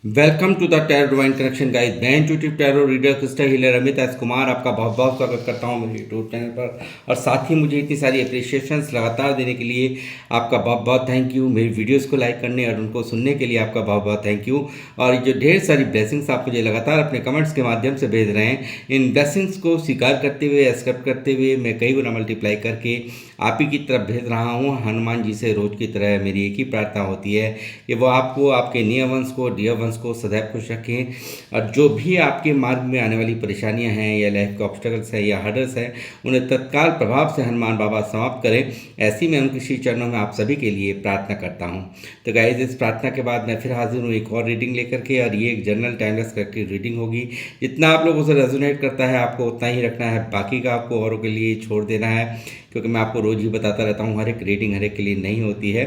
Welcome to the tarot divine connection guys. मैं intuitive tarot reader crystal healer Amit S Kumar आपका बहुत बहुत स्वागत करता हूं मेरे यूट्यूब चैनल पर। और साथ ही मुझे इतनी सारी अप्रिशिएशंस लगातार देने के लिए आपका बहुत बहुत थैंक यू। मेरी वीडियोस को लाइक करने और उनको सुनने के लिए आपका बहुत बहुत थैंक यू। और जो ढेर सारी ब्लेसिंग्स आप मुझे लगातार अपने कमेंट्स के माध्यम से भेज रहे हैं, इन ब्लेसिंग्स को स्वीकार करते हुए, एक्सेप्ट करते हुए मैं कई गुना मल्टीप्लाई करके आप ही की तरफ भेज रहा हूँ। हनुमान जी से रोज की तरह मेरी एक ही प्रार्थना होती है कि वो आपको, आपके नियर वंश को, डियर वंश को सदैव खुश रखें। और जो भी आपके मार्ग में आने वाली परेशानियां हैं या लाइफ के ऑब्स्टेकल्स हैं या हर्डल्स हैं, उन्हें तत्काल प्रभाव से हनुमान बाबा समाप्त करें। ऐसी मैं उनके श्री चरणों में आप सभी के लिए प्रार्थना करता हूँ। तो गाइज, इस प्रार्थना के बाद मैं फिर हाजिर हूँ एक और रीडिंग लेकर के। और ये एक जनरल टाइमलेस कलेक्टिव रीडिंग होगी। जितना आप लोगों से रेजोनेट करता है आपको उतना ही रखना है, बाकी का आपको औरों के लिए छोड़ देना है। क्योंकि मैं आपको रोज़ ही बताता रहता हूँ, हर एक रीडिंग हर एक के लिए नहीं होती है।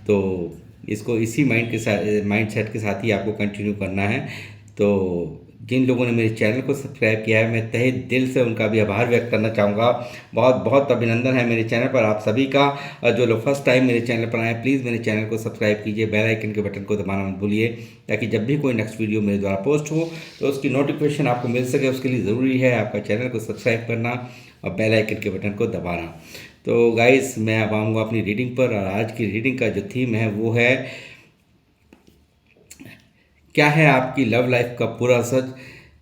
तो इसको इसी माइंड सेट के साथ ही आपको कंटिन्यू करना है। तो जिन लोगों ने मेरे चैनल को सब्सक्राइब किया है, मैं तहे दिल से उनका भी आभार व्यक्त करना चाहूँगा। बहुत बहुत अभिनंदन है मेरे चैनल पर आप सभी का। और जो लोग फर्स्ट टाइम मेरे चैनल पर आए, प्लीज़ मेरे चैनल को सब्सक्राइब कीजिए, बेल आइकन के बटन को दबाना मत भूलिए, ताकि जब भी कोई नेक्स्ट वीडियो मेरे द्वारा पोस्ट हो तो उसकी नोटिफिकेशन आपको मिल सके। उसके लिए ज़रूरी है आपका चैनल को सब्सक्राइब करना और बेल आइकन के बटन को दबाना। तो गाइस, मैं अब आऊँगा अपनी रीडिंग पर। और आज की रीडिंग का जो थीम है वो है, क्या है आपकी लव लाइफ का पूरा सच,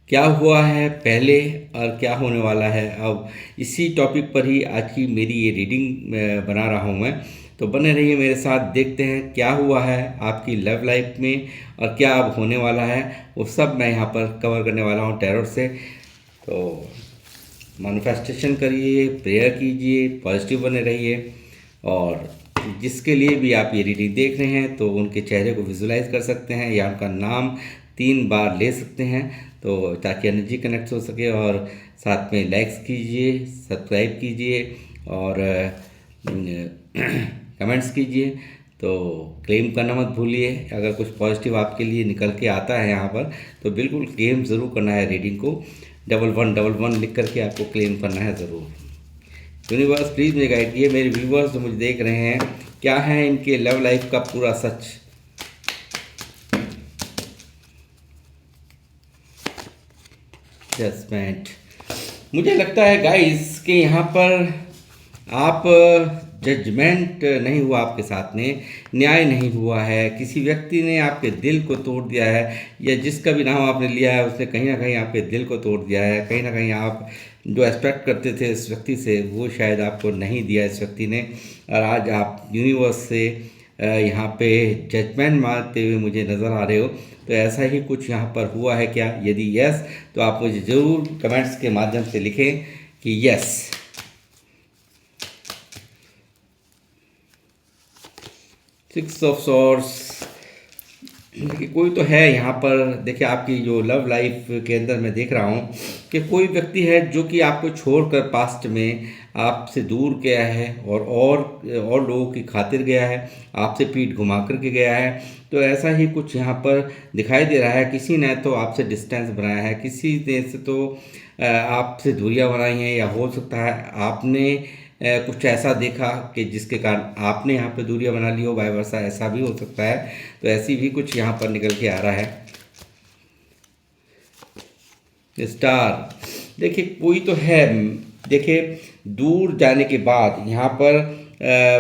क्या हुआ है पहले और क्या होने वाला है अब। इसी टॉपिक पर ही आज की मेरी ये रीडिंग बना रहा हूँ मैं। तो बने रहिए मेरे साथ, देखते हैं क्या हुआ है आपकी लव लाइफ में और क्या अब होने वाला है। वो सब मैं यहाँ पर कवर करने वाला हूँ टैरोट से। तो मैनिफेस्टेशन करिए, प्रेयर कीजिए, पॉजिटिव बने रहिए। और जिसके लिए भी आप ये रीडिंग देख रहे हैं तो उनके चेहरे को विजुलाइज कर सकते हैं या उनका नाम 3 बार ले सकते हैं, तो ताकि एनर्जी कनेक्ट हो सके। और साथ में लाइक्स कीजिए, सब्सक्राइब कीजिए और कमेंट्स कीजिए। तो क्लेम करना मत भूलिए। अगर कुछ पॉजिटिव आपके लिए निकल के आता है यहाँ पर तो बिल्कुल क्लेम ज़रूर करना है। रीडिंग को 1111 लिख करके आपको क्लेम करना है ज़रूर। यूनिवर्स प्लीज़ मुझे गाइड किए। मेरे व्यूवर्स जो मुझे देख रहे हैं, क्या है इनके लव लाइफ का पूरा सच। जजमेंट। मुझे लगता है गाइस कि यहाँ पर आप, जजमेंट नहीं हुआ आपके साथ में, न्याय नहीं हुआ है। किसी व्यक्ति ने आपके दिल को तोड़ दिया है, या जिसका भी नाम आपने लिया है उसने कहीं ना कहीं आपके दिल को तोड़ दिया है। कहीं ना कहीं आप जो एक्सपेक्ट करते थे इस व्यक्ति से, वो शायद आपको नहीं दिया इस व्यक्ति ने। और आज आप यूनिवर्स से यहाँ पे जजमेंट मारते हुए मुझे नज़र आ रहे हो। तो ऐसा ही कुछ यहाँ पर हुआ है क्या? यदि यस, तो आप मुझे ज़रूर कमेंट्स के माध्यम से लिखें कि यस। 6 of swords. देखिए, कोई तो है यहाँ पर। देखिए, आपकी जो लव लाइफ के अंदर मैं देख रहा हूँ कि कोई व्यक्ति है जो कि आपको छोड़कर पास्ट में आपसे दूर गया है और लोगों की खातिर गया है, आपसे पीठ घुमा करके गया है। तो ऐसा ही कुछ यहाँ पर दिखाई दे रहा है। किसी ने तो आपसे डिस्टेंस बनाया है, किसी ने से तो आपसे दूरियां बनाई हैं, या हो सकता है आपने कुछ ऐसा देखा कि जिसके कारण आपने यहाँ पे दूरियां बना ली हो, वाई वर्सा ऐसा भी हो सकता है। तो ऐसी भी कुछ यहाँ पर निकल के आ रहा है। स्टार। देखिए, कोई तो है। देखिए, दूर जाने के बाद यहाँ पर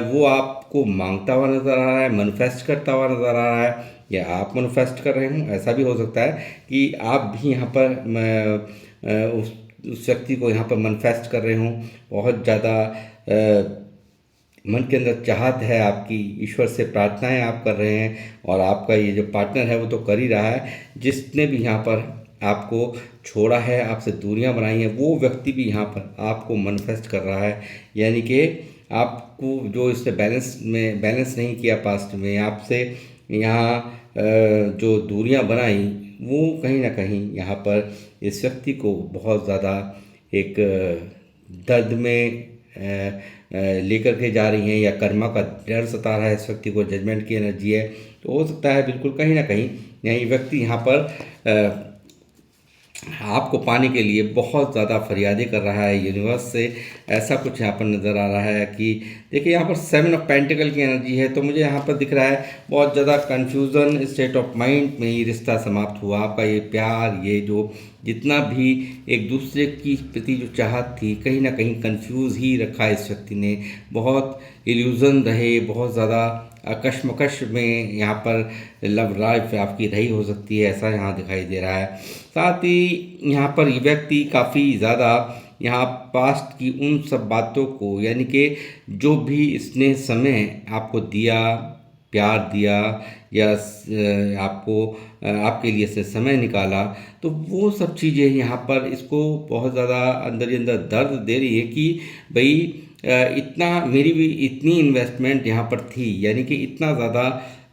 वो आपको मांगता हुआ नज़र आ रहा है, मैनिफेस्ट करता हुआ नज़र आ रहा है, या आप मैनिफेस्ट कर रहे हो। ऐसा भी हो सकता है कि आप भी यहाँ पर उस व्यक्ति को यहाँ पर मैनिफेस्ट कर रहे हो। बहुत ज़्यादा मन के अंदर चाहत है आपकी, ईश्वर से प्रार्थनाएं आप कर रहे हैं। और आपका ये जो पार्टनर है वो तो कर ही रहा है। जिसने भी यहाँ पर आपको छोड़ा है, आपसे दूरियां बनाई हैं, वो व्यक्ति भी यहाँ पर आपको मैनिफेस्ट कर रहा है। यानी कि आपको जो इससे बैलेंस नहीं किया पास्ट में, आपसे यहाँ जो दूरियां बनाई, वो कहीं ना कहीं यहाँ पर इस व्यक्ति को बहुत ज़्यादा एक दर्द में लेकर के जा रही हैं, या कर्मा का डर सता रहा है इस व्यक्ति को। जजमेंट की एनर्जी है। तो हो सकता है बिल्कुल कहीं ना कहीं यही व्यक्ति यहाँ पर आपको पाने के लिए बहुत ज़्यादा फरियादें कर रहा है यूनिवर्स से। ऐसा कुछ यहाँ पर नज़र आ रहा है कि देखिए यहाँ पर 7 ऑफ पेंटिकल की एनर्जी है, तो मुझे यहाँ पर दिख रहा है बहुत ज़्यादा कन्फ्यूज़न स्टेट ऑफ माइंड में ये रिश्ता समाप्त हुआ। आपका ये प्यार, ये जो जितना भी एक दूसरे की प्रति जो चाहत थी, कहीं ना कहीं कंफ्यूज ही रखा इस व्यक्ति ने। बहुत इल्यूज़न रहे, बहुत ज़्यादा कशमकश में यहाँ पर लव लाइफ आपकी रही हो सकती है, ऐसा यहाँ दिखाई दे रहा है। साथ ही यहाँ पर ये व्यक्ति काफ़ी ज़्यादा यहाँ पास्ट की उन सब बातों को, यानी कि जो भी इसने समय आपको दिया, प्यार दिया या आपको आपके लिए से समय निकाला, तो वो सब चीज़ें यहाँ पर इसको बहुत ज़्यादा अंदर ही अंदर दर्द दे रही है कि भाई इतना मेरी भी इतनी इन्वेस्टमेंट यहाँ पर थी, यानी कि इतना ज़्यादा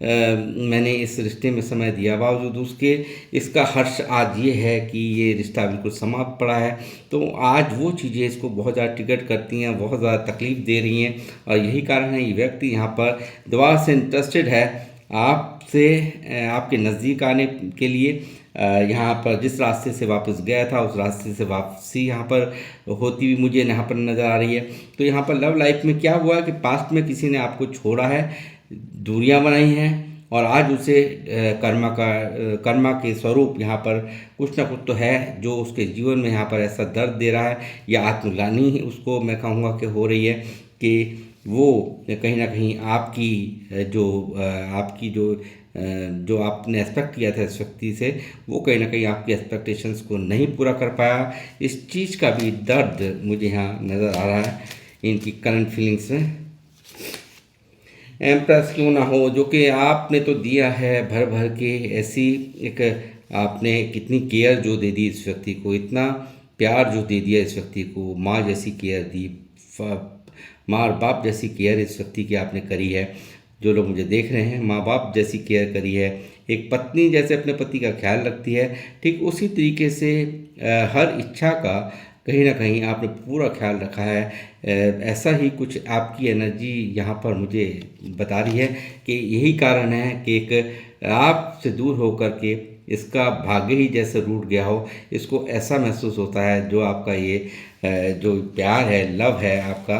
मैंने इस रिश्ते में समय दिया, बावजूद उसके इसका हर्ष आज ये है कि ये रिश्ता बिल्कुल समाप्त पड़ा है। तो आज वो चीज़ें इसको बहुत ज़्यादा टिकट करती हैं, बहुत ज़्यादा तकलीफ़ दे रही हैं, और यही कारण है ये व्यक्ति यहाँ पर दवा से इंटरेस्टेड है आपसे, आपके नज़दीक आने के लिए। यहाँ पर जिस रास्ते से वापस गया था उस रास्ते से वापसी यहाँ पर होती हुई मुझे यहाँ पर नज़र आ रही है। तो यहाँ पर लव लाइफ में क्या हुआ कि पास्ट में किसी ने आपको छोड़ा है, दूरियां बनाई हैं, और आज उसे कर्मा के स्वरूप यहाँ पर कुछ ना कुछ तो है जो उसके जीवन में यहाँ पर ऐसा दर्द दे रहा है, या आत्मग्लानि ही उसको मैं कहूँगा कि हो रही है कि वो कहीं ना कहीं आपकी जो आपने एक्सपेक्ट किया था इस व्यक्ति से, वो कहीं ना कहीं आपकी एक्सपेक्टेशंस को नहीं पूरा कर पाया। इस चीज़ का भी दर्द मुझे यहाँ नज़र आ रहा है इनकी करंट फीलिंग्स में। एम्प्रेस क्यों ना हो, जो कि आपने तो दिया है भर भर के, ऐसी एक आपने कितनी केयर जो दे दी इस व्यक्ति को, इतना प्यार जो दे दिया इस व्यक्ति को, माँ जैसी केयर दी, माँ और बाप जैसी केयर इस व्यक्ति की आपने करी है। जो लोग मुझे देख रहे हैं, माँ बाप जैसी केयर करी है, एक पत्नी जैसे अपने पति का ख्याल रखती है, ठीक उसी तरीके से हर इच्छा का कहीं ना कहीं आपने पूरा ख्याल रखा है। ऐसा ही कुछ आपकी एनर्जी यहाँ पर मुझे बता रही है कि यही कारण है कि एक आपसे दूर होकर के इसका भाग्य ही जैसे रूठ गया हो, इसको ऐसा महसूस होता है। जो आपका ये जो प्यार है, लव है आपका,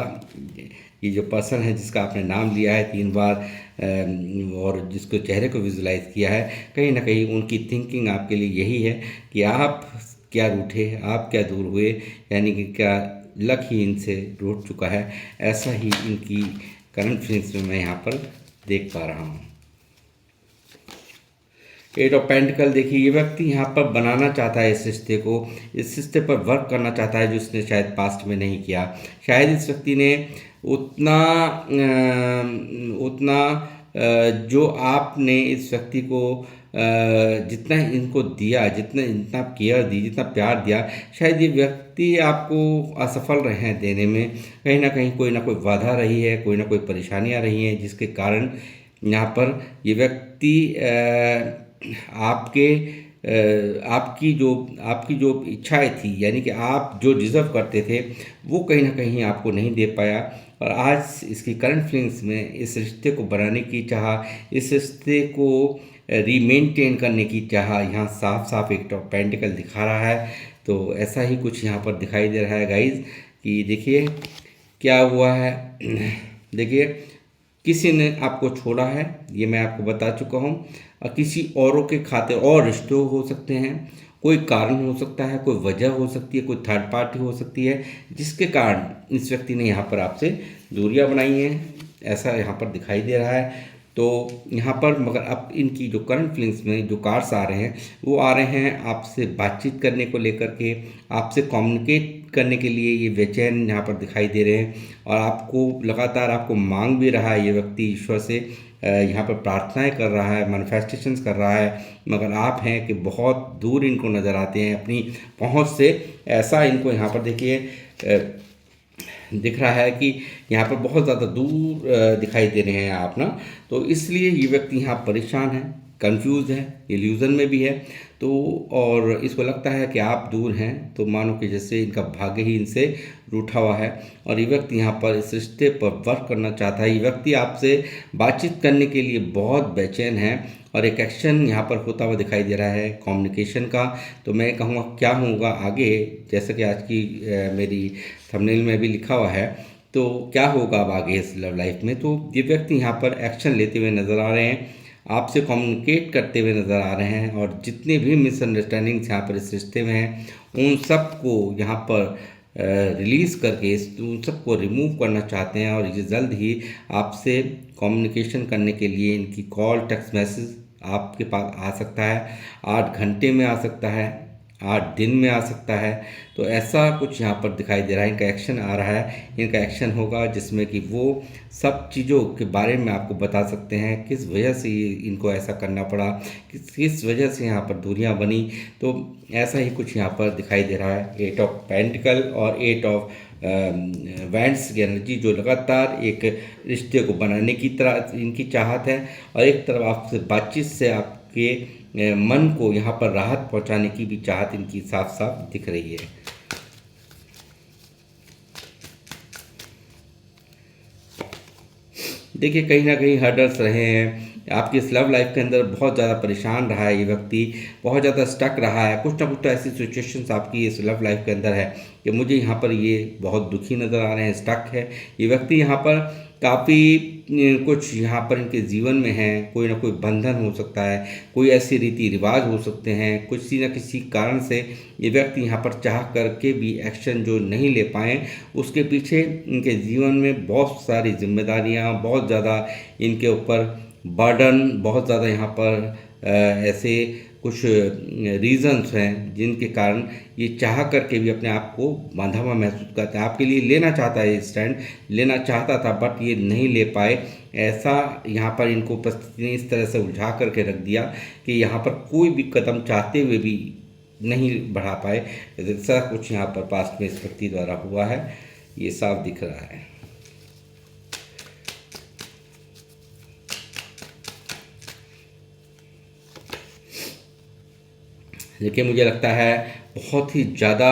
ये जो पर्सन है जिसका आपने नाम लिया है 3 बार और जिसको चेहरे को विजुलाइज किया है, कहीं ना कहीं उनकी थिंकिंग आपके लिए यही है कि आप क्या रूठे, आप क्या दूर हुए, यानी कि क्या लक ही इनसे रूठ चुका है। ऐसा ही इनकी करंट फीलिंग्स में मैं यहाँ पर देख पा रहा हूँ। 8 ऑफ पेंटिकल, देखिए ये व्यक्ति यहाँ पर बनाना चाहता है इस रिश्ते को, इस रिश्ते पर वर्क करना चाहता है जो इसने शायद पास्ट में नहीं किया। शायद इस व्यक्ति ने उतना जो आपने इस व्यक्ति को जितना इनको दिया, जितना केयर दी, जितना प्यार दिया, शायद ये व्यक्ति आपको असफल रहे हैं देने में। कहीं ना कोई बाधा रही है, कोई ना कोई परेशानियां रही हैं, जिसके कारण यहाँ पर ये व्यक्ति आपकी जो इच्छाएं थी, यानी कि आप जो डिज़र्व करते थे, वो कहीं ना कहीं आपको नहीं दे पाया। और आज इसकी करंट फीलिंग्स में इस रिश्ते को बनाने की चाह, इस रिश्ते को रीमेंटेन करने की चाह यहाँ साफ साफ एक टॉप पेंटिकल दिखा रहा है। तो ऐसा ही कुछ यहाँ पर दिखाई दे रहा है गाइज कि देखिए क्या हुआ है। देखिए किसी ने आपको छोड़ा है, ये मैं आपको बता चुका हूँ, और किसी औरों के खातिर और रिश्ते हो सकते हैं, कोई कारण हो सकता है, कोई वजह हो सकती है, कोई थर्ड पार्टी हो सकती है, जिसके कारण इस व्यक्ति ने यहाँ पर आपसे दूरियां बनाई हैं, ऐसा यहाँ पर दिखाई दे रहा है। तो यहाँ पर मगर अब इनकी जो करंट फीलिंग्स में जो कार्ड्स आ रहे हैं, वो आ रहे हैं आपसे बातचीत करने को लेकर के, आपसे कम्युनिकेट करने के लिए ये बेचैन यहाँ पर दिखाई दे रहे हैं, और आपको लगातार आपको मांग भी रहा है ये व्यक्ति ईश्वर से, यहाँ पर प्रार्थनाएं कर रहा है, मैनिफेस्टेशंस कर रहा है, मगर आप हैं कि बहुत दूर इनको नज़र आते हैं अपनी पहुंच से। ऐसा इनको यहाँ पर देखिए दिख रहा है कि यहाँ पर बहुत ज़्यादा दूर दिखाई दे रहे हैं आप ना। तो इसलिए ये व्यक्ति यहाँ परेशान है, कंफ्यूज है, इल्यूज़न में भी है। तो और इसको लगता है कि आप दूर हैं, तो मानो कि जैसे इनका भाग्य ही इनसे रूठा हुआ है, और ये व्यक्ति यहाँ पर इस रिश्ते पर वर्क करना चाहता है। ये व्यक्ति आपसे बातचीत करने के लिए बहुत बेचैन है, और एक एक्शन यहाँ पर होता हुआ दिखाई दे रहा है कम्युनिकेशन का। तो मैं कहूँगा क्या होगा आगे, जैसा कि आज की मेरी थंबनेल में भी लिखा हुआ है, तो क्या होगा अब आगे इस लव लाइफ में। तो ये व्यक्ति यहाँ पर एक्शन लेते हुए नज़र आ रहे हैं, आपसे कम्युनिकेट करते हुए नज़र आ रहे हैं, और जितने भी मिसअंडरस्टैंडिंग्स यहाँ पर इस रिश्ते में हैं उन सबको यहाँ पर रिलीज़ करके उन सबको रिमूव करना चाहते हैं। और ये जल्द ही आपसे कम्युनिकेशन करने के लिए इनकी कॉल टेक्स्ट मैसेज आपके पास आ सकता है। 8 घंटे में आ सकता है, 8 दिन में आ सकता है। तो ऐसा कुछ यहाँ पर दिखाई दे रहा है, इनका एक्शन आ रहा है। इनका एक्शन होगा जिसमें कि वो सब चीज़ों के बारे में आपको बता सकते हैं, किस वजह से इनको ऐसा करना पड़ा, किस वजह से यहाँ पर दूरियाँ बनी। तो ऐसा ही कुछ यहाँ पर दिखाई दे रहा है। 8 ऑफ पेंटिकल और 8 ऑफ वैंड्स की एनर्जी जो लगातार एक रिश्ते को बनाने की तरह इनकी चाहत है, और एक तरफ आपसे बातचीत से आपके मन को यहाँ पर राहत पहुँचाने की भी चाहत इनकी साफ साफ दिख रही है। देखिए कहीं ना कहीं हर्डल्स रहे हैं आपकी इस लव लाइफ के अंदर, बहुत ज़्यादा परेशान रहा है ये व्यक्ति, बहुत ज़्यादा स्टक रहा है। कुछ ना कुछ तो ऐसी सिचुएशंस आपकी इस लव लाइफ के अंदर है कि मुझे यहाँ पर ये बहुत दुखी नज़र आ रहे हैं, स्टक है ये व्यक्ति यहाँ पर। काफ़ी कुछ यहाँ पर इनके जीवन में है, कोई ना कोई बंधन हो सकता है, कोई ऐसी रीति रिवाज हो सकते हैं, किसी न किसी कारण से ये व्यक्ति यहाँ पर चाह करके भी एक्शन जो नहीं ले पाए, उसके पीछे इनके जीवन में बहुत सारी जिम्मेदारियाँ, बहुत ज़्यादा इनके ऊपर बर्डन, बहुत ज़्यादा यहाँ पर ऐसे कुछ रीजंस हैं जिनके कारण ये चाह करके भी अपने आप को बांधा हुआ महसूस करता है। आपके लिए लेना चाहता है, स्टैंड लेना चाहता था, बट ये नहीं ले पाए। ऐसा यहाँ पर इनको परिस्थिति ने इस तरह से उलझा करके रख दिया कि यहाँ पर कोई भी कदम चाहते हुए भी नहीं बढ़ा पाए। ऐसा कुछ यहाँ पर पास्ट में इस व्यक्ति द्वारा हुआ है, ये साफ दिख रहा है। देखिए मुझे लगता है बहुत ही ज़्यादा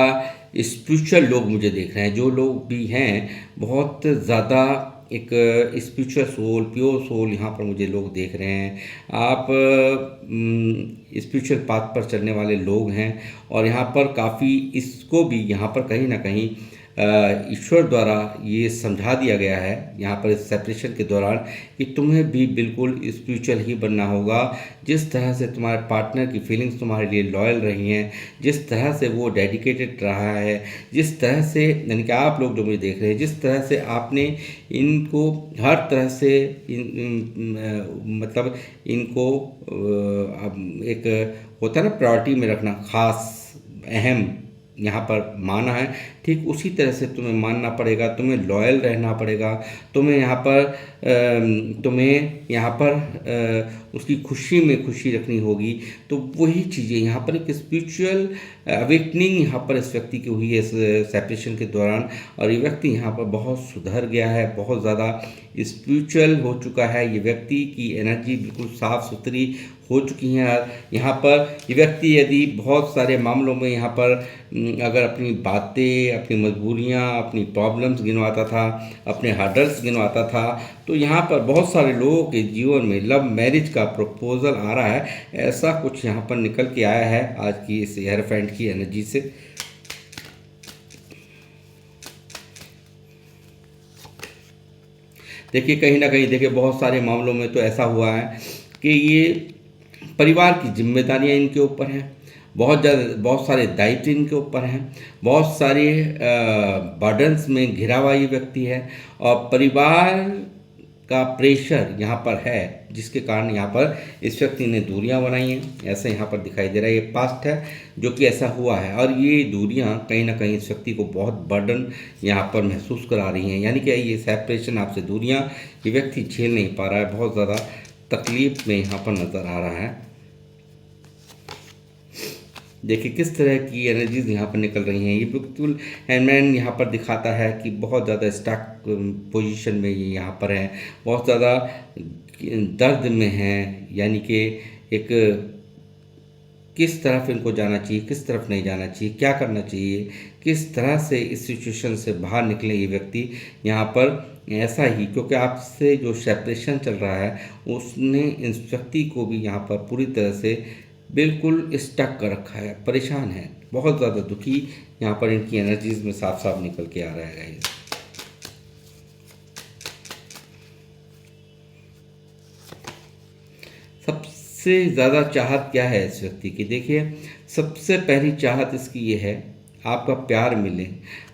स्पिरिचुअल लोग मुझे देख रहे हैं, जो लोग भी हैं बहुत ज़्यादा एक स्पिरिचुअल सोल, प्योर सोल यहाँ पर मुझे लोग देख रहे हैं। आप स्पिरिचुअल पाथ पर चलने वाले लोग हैं, और यहाँ पर काफ़ी इसको भी यहाँ पर कहीं ना कहीं ईश्वर द्वारा ये समझा दिया गया है यहाँ पर इस सेपरेशन के दौरान कि तुम्हें भी बिल्कुल स्पिरिचुअल ही बनना होगा। जिस तरह से तुम्हारे पार्टनर की फीलिंग्स तुम्हारे लिए लॉयल रही हैं, जिस तरह से वो डेडिकेटेड रहा है, जिस तरह से यानी कि आप लोग जो मुझे देख रहे हैं, जिस तरह से आपने इनको हर तरह से मतलब इनको एक होता है ना प्रायोरिटी में रखना, ख़ास अहम यहाँ पर माना है, ठीक उसी तरह से तुम्हें मानना पड़ेगा, तुम्हें लॉयल रहना पड़ेगा, तुम्हें यहाँ पर उसकी खुशी में खुशी रखनी होगी। तो वही चीज़ें यहाँ पर एक स्पिरिचुअल अवेकनिंग यहाँ पर इस व्यक्ति की हुई है इस सेपरेशन के दौरान, और ये व्यक्ति यहाँ पर बहुत सुधर गया है, बहुत ज़्यादा स्पिरिचुअल हो चुका है। ये व्यक्ति की एनर्जी बिल्कुल साफ़ सुथरी हो चुकी हैं। यहाँ पर ये व्यक्ति यदि बहुत सारे मामलों में यहाँ पर अगर अपनी बातें, अपनी मजबूरियाँ, अपनी प्रॉब्लम्स गिनवाता था, अपने हर्डल्स गिनवाता था, तो यहाँ पर बहुत सारे लोगों के जीवन में लव मैरिज का प्रपोजल आ रहा है। ऐसा कुछ यहाँ पर निकल के आया है आज की इस हेयरफेंट की एनर्जी से। देखिए कहीं ना कहीं देखिए बहुत सारे मामलों में तो ऐसा हुआ है कि ये परिवार की जिम्मेदारियां इनके ऊपर हैं, बहुत सारे दायित्व इनके ऊपर हैं, बहुत सारे बर्डन्स में घिरा हुआ ये व्यक्ति है, और परिवार का प्रेशर यहाँ पर है जिसके कारण यहाँ पर इस व्यक्ति ने दूरियां बनाई हैं। ऐसा यहाँ पर दिखाई दे रहा है, ये पास्ट है जो कि ऐसा हुआ है, और ये दूरियां कहीं ना कहीं इस व्यक्ति को बहुत बर्डन यहाँ पर महसूस करा रही हैं। यानी कि ये सेपरेशन, आपसे दूरियां ये व्यक्ति झेल नहीं पा रहा है, बहुत ज़्यादा तकलीफ में यहाँ पर नज़र आ रहा है। देखिए किस तरह की एनर्जीज यहाँ पर निकल रही हैं। ये बिल्कुल हैंडमैन यहाँ पर दिखाता है कि बहुत ज़्यादा स्टक पोजीशन में ये यहाँ पर है, बहुत ज़्यादा दर्द में हैं, यानी कि एक किस तरफ इनको जाना चाहिए, किस तरफ नहीं जाना चाहिए, क्या करना चाहिए, किस तरह से इस सिचुएशन से बाहर निकले ये व्यक्ति यहाँ पर। ऐसा ही क्योंकि आपसे जो सेपरेशन चल रहा है उसने इस व्यक्ति को भी यहाँ पर पूरी तरह से बिल्कुल स्टक कर रखा है, परेशान है, बहुत ज़्यादा दुखी यहाँ पर इनकी एनर्जीज में साफ साफ निकल के आ रहा है गाइस। सबसे ज़्यादा चाहत क्या है इस व्यक्ति की? देखिए, सबसे पहली चाहत इसकी ये है आपका प्यार मिले।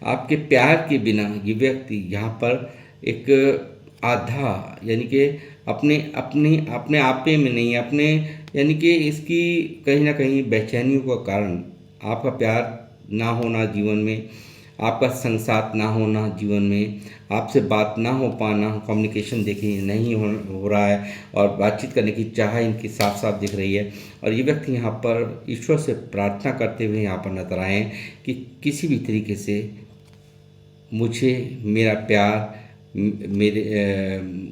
आपके प्यार के बिना ये व्यक्ति यहाँ पर एक आधा यानी कि अपने अपने अपने आपे में नहीं, अपने यानी कि इसकी कहीं ना कहीं बेचैनियों का कारण आपका प्यार ना होना जीवन में, आपका संग साथ ना होना जीवन में, आपसे बात ना हो पाना, कम्युनिकेशन देखिए नहीं हो रहा है और बातचीत करने की चाह इनकी साफ साफ दिख रही है। और ये व्यक्ति यहाँ पर ईश्वर से प्रार्थना करते हुए यहाँ पर नजर आए हैं कि किसी भी तरीके से मुझे मेरा प्यार, मेरे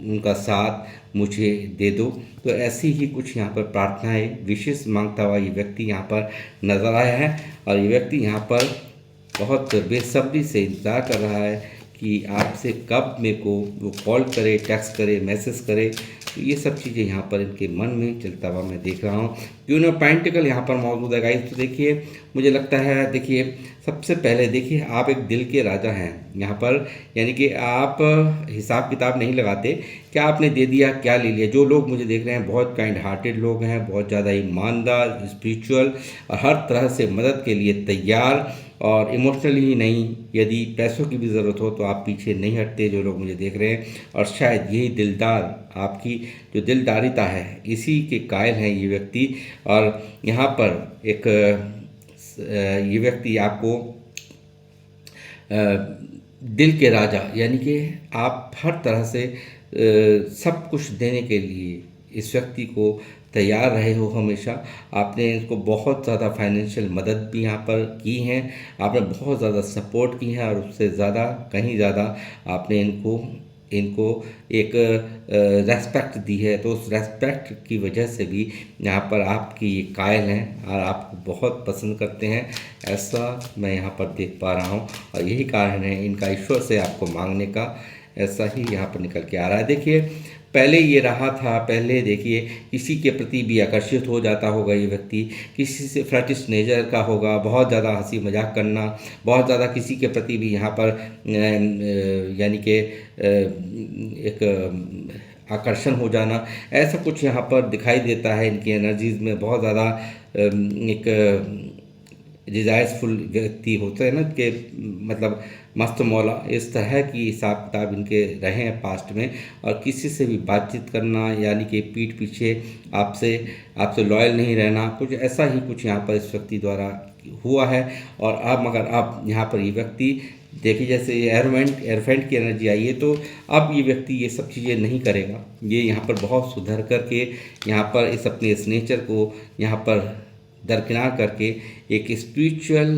उनका साथ मुझे दे दो। तो ऐसी ही कुछ यहाँ पर प्रार्थनाएं विशेष मांगता हुआ ये व्यक्ति यहाँ पर नजर आया है। और ये व्यक्ति यहाँ पर बहुत बेसब्री से इंतज़ार कर रहा है कि आपसे कब मेरे को वो कॉल करे, टेक्स्ट करे, मैसेज करे। तो ये सब चीज़ें यहाँ पर इनके मन में चलता हुआ मैं देख रहा हूँ। क्यों ना पेंटिकल यहाँ पर मौजूद है गाइस। तो देखिए, मुझे लगता है, देखिए सबसे पहले देखिए आप एक दिल के राजा हैं यहाँ पर, यानी कि आप हिसाब किताब नहीं लगाते, क्या आपने दे दिया, क्या ले लिया। जो लोग मुझे देख रहे हैं बहुत काइंड हार्टेड लोग हैं, बहुत ज़्यादा ईमानदार, स्पिरिचुअल और हर तरह से मदद के लिए तैयार, और इमोशनली ही नहीं, यदि पैसों की भी ज़रूरत हो तो आप पीछे नहीं हटते, जो लोग मुझे देख रहे हैं। और शायद यही दिलदार, आपकी जो दिलदारिता है, इसी के कायल हैं ये व्यक्ति। और यहाँ पर एक ये व्यक्ति आपको दिल के राजा, यानी कि आप हर तरह से सब कुछ देने के लिए इस व्यक्ति को तैयार रहे हो हमेशा। आपने इनको बहुत ज़्यादा फाइनेंशियल मदद भी यहाँ पर की है, आपने बहुत ज़्यादा सपोर्ट की है, और उससे ज़्यादा, कहीं ज़्यादा आपने इनको एक रेस्पेक्ट दी है। तो उस रेस्पेक्ट की वजह से भी यहाँ पर आपकी ये कायल हैं और आपको बहुत पसंद करते हैं, ऐसा मैं यहाँ पर देख पा रहा हूँ। और यही कारण है इनका ईश्वर से आपको मांगने का, ऐसा ही यहाँ पर निकल के आ रहा है। देखिए, पहले ये रहा था, पहले देखिए किसी के प्रति भी आकर्षित हो जाता होगा ये व्यक्ति, किसी से फ्लर्टिश नेचर का होगा, बहुत ज़्यादा हंसी मजाक करना, बहुत ज़्यादा किसी के प्रति भी यहाँ पर यानी कि एक आकर्षण हो जाना, ऐसा कुछ यहाँ पर दिखाई देता है इनकी एनर्जीज में। बहुत ज़्यादा एक डिजायर्सफुल व्यक्ति होते हैं ना, कि मतलब मस्त मौला, इस तरह की हिसाब किताब इनके रहे हैं पास्ट में। और किसी से भी बातचीत करना, यानी कि पीठ पीछे आपसे लॉयल नहीं रहना, कुछ ऐसा ही कुछ यहाँ पर इस व्यक्ति द्वारा हुआ है। और अब मगर अब यहाँ पर ये व्यक्ति देखिए, जैसे ये एरोफेंट की एनर्जी आई है, तो अब ये व्यक्ति ये सब चीज़ें नहीं करेगा। ये यहाँ पर बहुत सुधर करके यहाँ पर इस अपने इस नेचर को यहाँ पर दरकिनार करके एक स्पिरिचुअल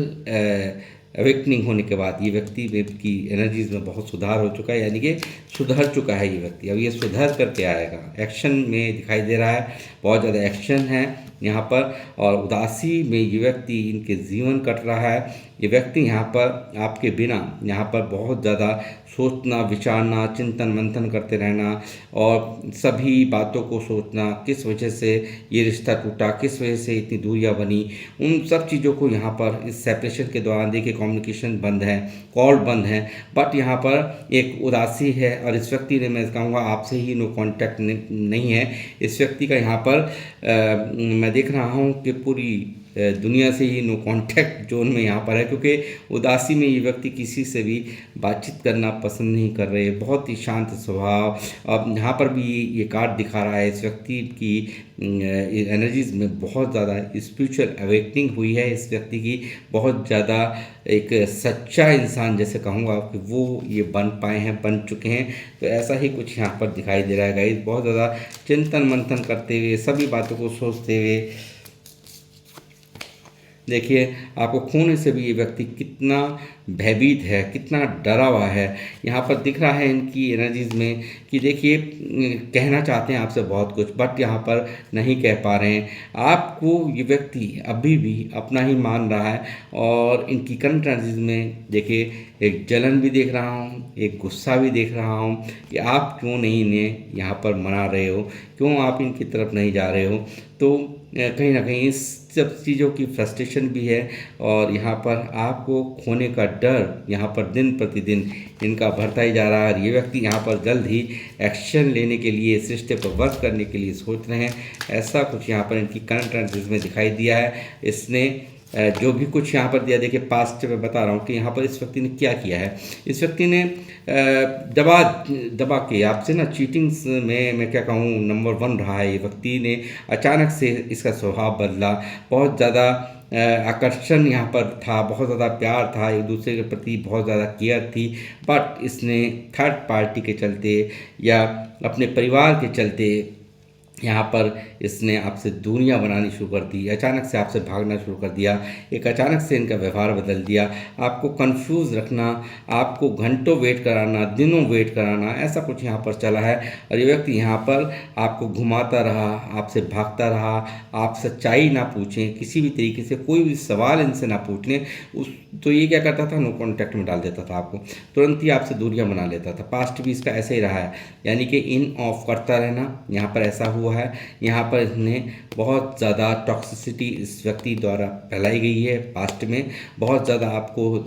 अवेकनिंग होने के बाद ये व्यक्ति की एनर्जीज में बहुत सुधार हो चुका है, यानी कि सुधर चुका है ये व्यक्ति। अब ये सुधर करके आएगा, एक्शन में दिखाई दे रहा है, बहुत ज़्यादा एक्शन है यहाँ पर। और उदासी में ये व्यक्ति इनके जीवन कट रहा है। ये व्यक्ति यहाँ पर आपके बिना यहाँ पर बहुत ज़्यादा सोचना, विचारना, चिंतन मंथन करते रहना, और सभी बातों को सोचना, किस वजह से ये रिश्ता टूटा, किस वजह से इतनी दूरियां बनी, उन सब चीज़ों को यहाँ पर इस सेपरेशन के दौरान देखिए कम्युनिकेशन बंद है, कॉल बंद है, बट यहाँ पर एक उदासी है। और इस व्यक्ति ने, मैं कहूँगा आपसे ही नो कांटेक्ट नहीं है इस व्यक्ति का। यहाँ पर मैं देख रहा हूँ कि पूरी दुनिया से ही नो कांटेक्ट जोन में यहाँ पर है, क्योंकि उदासी में ये व्यक्ति किसी से भी बातचीत करना पसंद नहीं कर रहे, बहुत ही शांत स्वभाव। अब यहाँ पर भी ये कार्ड दिखा रहा है इस व्यक्ति की एनर्जीज में बहुत ज़्यादा स्पिरिचुअल अवेकनिंग हुई है इस व्यक्ति की, बहुत ज़्यादा एक सच्चा इंसान जैसे कहूँगा कि वो ये बन पाए हैं, बन चुके हैं। तो ऐसा ही कुछ यहाँ पर दिखाई दे रहा है गाइस, बहुत ज़्यादा चिंतन मंथन करते हुए, सभी बातों को सोचते हुए देखिए आपको खोने से भी ये व्यक्ति कितना भयभीत है, कितना डरा हुआ है। यहाँ पर दिख रहा है इनकी एनर्जीज में कि देखिए कहना चाहते हैं आपसे बहुत कुछ, बट यहाँ पर नहीं कह पा रहे हैं। आपको ये व्यक्ति अभी भी अपना ही मान रहा है, और इनकी करंट एनर्जीज में देखिए एक जलन भी देख रहा हूँ, एक गुस्सा भी देख रहा हूँ कि आप क्यों नहीं इन्हें यहाँ पर मना रहे हो, क्यों आप इनकी तरफ नहीं जा रहे हो। तो कहीं ना कहीं इस सब चीज़ों की फ्रस्ट्रेशन भी है, और यहाँ पर आपको खोने का डर यहाँ पर दिन प्रतिदिन इनका बढ़ता ही जा रहा है। और ये व्यक्ति यहाँ पर जल्द ही एक्शन लेने के लिए, इस रिश्ते पर वर्क करने के लिए सोच रहे हैं। ऐसा कुछ यहाँ पर इनकी करंट एनर्जीज में दिखाई दिया है। इसने जो भी कुछ यहाँ पर दिया, देखिए पास्ट में बता रहा हूँ कि यहाँ पर इस व्यक्ति ने क्या किया है। इस व्यक्ति ने दबा दबा के आपसे ना चीटिंग्स में, मैं क्या कहूँ, नंबर 1 रहा है। ये व्यक्ति ने अचानक से इसका स्वभाव बदला, बहुत ज़्यादा आकर्षण यहाँ पर था, बहुत ज़्यादा प्यार था, एक दूसरे के प्रति बहुत ज़्यादा केयर थी। बट इसने थर्ड पार्टी के चलते या अपने परिवार के चलते यहाँ पर इसने आपसे दूरियां बनानी शुरू कर दी, अचानक से आपसे भागना शुरू कर दिया, एक अचानक से इनका व्यवहार बदल दिया, आपको कंफ्यूज रखना, आपको घंटों वेट कराना, दिनों वेट कराना, ऐसा कुछ यहाँ पर चला है। और ये व्यक्ति यहाँ पर आपको घुमाता रहा, आपसे भागता रहा, आप सच्चाई ना पूछें, किसी भी तरीके से कोई भी सवाल इनसे ना पूछ लें, उस तो ये क्या करता था, नो कॉन्टैक्ट में डाल देता था, आपको तुरंत ही आपसे दूरियां बना लेता था। पास्ट भी इसका ऐसे ही रहा है, यानी कि इन ऑफ करता रहना। यहाँ पर ऐसा हुआ है, यहाँ पर इसने बहुत ज़्यादा टॉक्सिसिटी इस व्यक्ति द्वारा फैलाई गई है, पास्ट में बहुत ज़्यादा आपको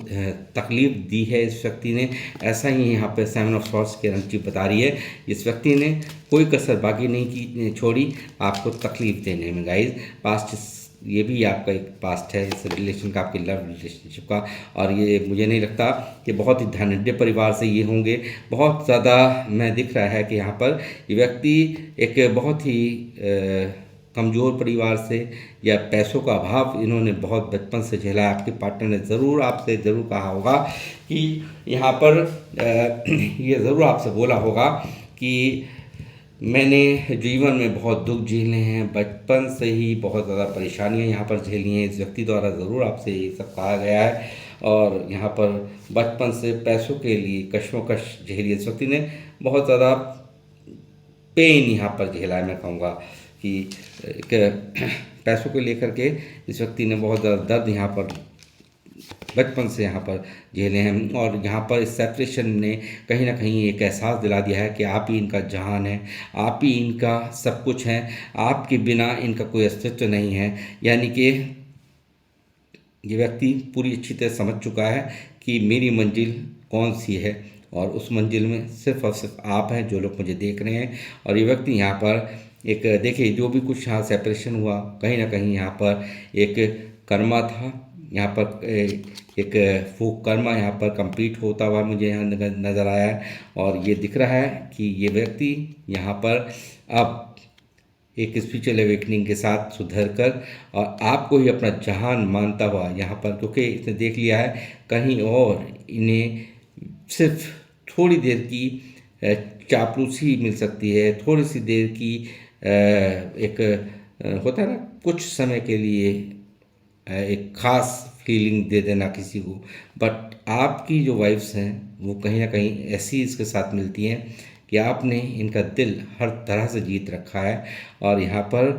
तकलीफ दी है इस व्यक्ति ने। ऐसा ही यहाँ पर 7 ऑफ सॉर्ड्स की एनर्जी बता रही है, इस व्यक्ति ने कोई कसर बाकी नहीं की, छोड़ी आपको तकलीफ देने में। गाइज पास्ट, ये भी आपका एक पास्ट है इस रिलेशन का, आपके लव रिलेशनशिप का। और ये मुझे नहीं लगता कि बहुत ही धनाढ्य परिवार से ये होंगे, बहुत ज़्यादा मैं दिख रहा है कि यहाँ पर ये व्यक्ति एक बहुत ही कमज़ोर परिवार से या पैसों का अभाव इन्होंने बहुत बचपन से झेला है। आपके पार्टनर ने ज़रूर आपसे ज़रूर कहा होगा कि यहाँ पर ये ज़रूर आपसे बोला होगा कि मैंने जीवन में बहुत दुख झेले हैं, बचपन से ही बहुत ज़्यादा परेशानियां यहाँ पर झेली हैं। इस व्यक्ति द्वारा ज़रूर आपसे ये सब कहा गया है, और यहाँ पर बचपन से पैसों के लिए कश्मकश झेली। इस व्यक्ति ने बहुत ज़्यादा पेन यहाँ पर झेला है। मैं कहूँगा कि पैसों को लेकर के इस व्यक्ति ने बहुत ज़्यादा दर्द यहाँ पर बचपन से यहाँ पर झेले हैं। और यहाँ पर इस सेपरेशन ने कहीं ना कहीं एक एहसास दिला दिया है कि आप ही इनका जहान है, आप ही इनका सब कुछ हैं, आपके बिना इनका कोई अस्तित्व नहीं है। यानी कि ये व्यक्ति पूरी अच्छी तरह समझ चुका है कि मेरी मंजिल कौन सी है, और उस मंजिल में सिर्फ और सिर्फ आप हैं जो लोग मुझे देख रहे हैं। और ये व्यक्ति यहाँ पर एक, देखिए जो भी कुछ यहाँ सेपरेशन हुआ, कहीं ना कहीं यहाँ पर एक कर्मा था, यहाँ पर एक वो कर्मा यहाँ पर कंप्लीट होता हुआ मुझे यहाँ नज़र आया है। और ये दिख रहा है कि ये व्यक्ति यहाँ पर अब एक स्पिरिचुअल अवेकनिंग के साथ सुधर कर और आपको ही अपना जहान मानता हुआ यहाँ पर, क्योंकि इसने देख लिया है कहीं और इन्हें सिर्फ थोड़ी देर की चापलूसी मिल सकती है, थोड़ी सी देर की एक होता है ना, कुछ समय के लिए एक ख़ास फीलिंग दे देना किसी को। बट आपकी जो वाइफ्स हैं वो कहीं ना कहीं ऐसी इसके साथ मिलती हैं कि आपने इनका दिल हर तरह से जीत रखा है। और यहाँ पर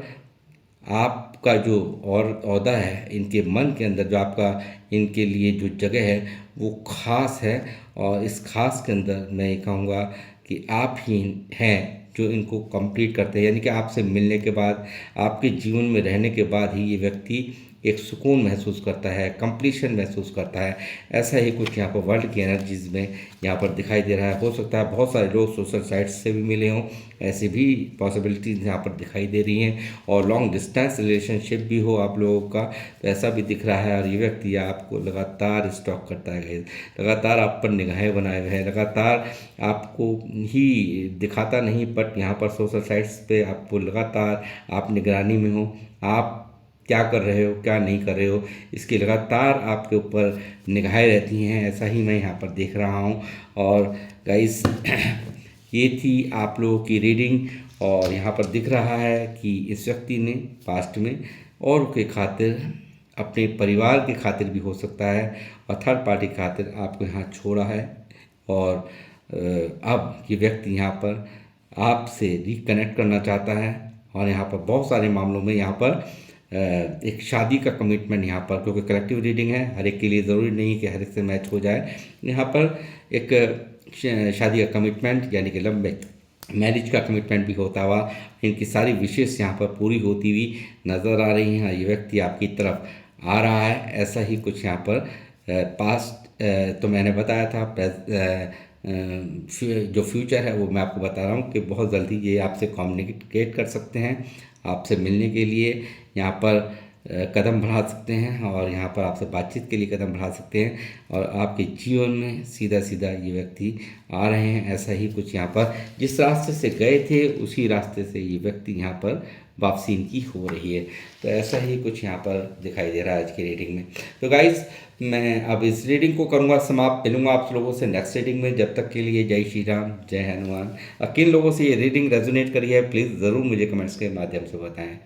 आपका जो और ओहदा है इनके मन के अंदर, जो आपका इनके लिए जो जगह है वो ख़ास है। और इस ख़ास के अंदर मैं ये कहूँगा कि आप ही हैं जो इनको कंप्लीट करते हैं। यानी कि आपसे मिलने के बाद, आपके जीवन में रहने के बाद ही ये व्यक्ति एक सुकून महसूस करता है, कंप्लीशन महसूस करता है। ऐसा ही कुछ यहाँ पर वर्ल्ड की एनर्जीज में यहाँ पर दिखाई दे रहा है। हो सकता है बहुत सारे लोग सोशल साइट्स से भी मिले हों, ऐसी भी पॉसिबिलिटीज़ यहाँ पर दिखाई दे रही हैं। और लॉन्ग डिस्टेंस रिलेशनशिप भी हो आप लोगों का, तो ऐसा भी दिख रहा है। और ये व्यक्ति आपको लगातार स्टॉक करता है, लगातार आप पर निगाहें बनाए हुए हैं, लगातार आपको ही दिखाता नहीं, बट यहाँ पर सोशल साइट्स पे आपको लगातार आप निगरानी में हो, आप क्या कर रहे हो, क्या नहीं कर रहे हो, इसकी लगातार आपके ऊपर निगाहें रहती हैं। ऐसा ही मैं यहाँ पर देख रहा हूँ। और गाइस ये थी आप लोगों की रीडिंग। और यहाँ पर दिख रहा है कि इस व्यक्ति ने पास्ट में और के खातिर अपने परिवार की खातिर भी हो सकता है और थर्ड पार्टी की खातिर आपको यहाँ छोड़ा है। और अब ये व्यक्ति यहाँ पर आपसे रिकनेक्ट करना चाहता है और यहाँ पर बहुत सारे मामलों में यहाँ पर एक शादी का कमिटमेंट यहाँ पर, क्योंकि कलेक्टिव रीडिंग है, हर एक के लिए ज़रूरी नहीं कि हर एक से मैच हो जाए। यहाँ पर एक शादी का कमिटमेंट यानी कि लव मैरिज का कमिटमेंट भी होता हुआ इनकी सारी विशेष यहाँ पर पूरी होती हुई नज़र आ रही हैं। ये व्यक्ति आपकी तरफ आ रहा है, ऐसा ही कुछ यहाँ पर पास्ट तो मैंने बताया था, जो फ्यूचर है वो मैं आपको बता रहा हूँ कि बहुत जल्दी ये आपसे कम्युनिकेट कर सकते हैं, आपसे मिलने के लिए यहाँ पर कदम बढ़ा सकते हैं और यहाँ पर आपसे बातचीत के लिए कदम बढ़ा सकते हैं और आपके जीवन में सीधा सीधा ये व्यक्ति आ रहे हैं। ऐसा ही कुछ यहाँ पर जिस रास्ते से गए थे उसी रास्ते से ये व्यक्ति यहाँ पर वापसी इनकी हो रही है। तो ऐसा ही कुछ यहाँ पर दिखाई दे रहा है आज की रीडिंग में। तो गाइज़ मैं अब इस रीडिंग को करूँगा समाप्त, मिलूँगा आप लोगों से नेक्स्ट रीडिंग में। जब तक के लिए जय श्री राम, जय हनुमान। और किन लोगों से ये रीडिंग रेजोनेट करी है प्लीज़ ज़रूर मुझे कमेंट्स के माध्यम से बताएँ।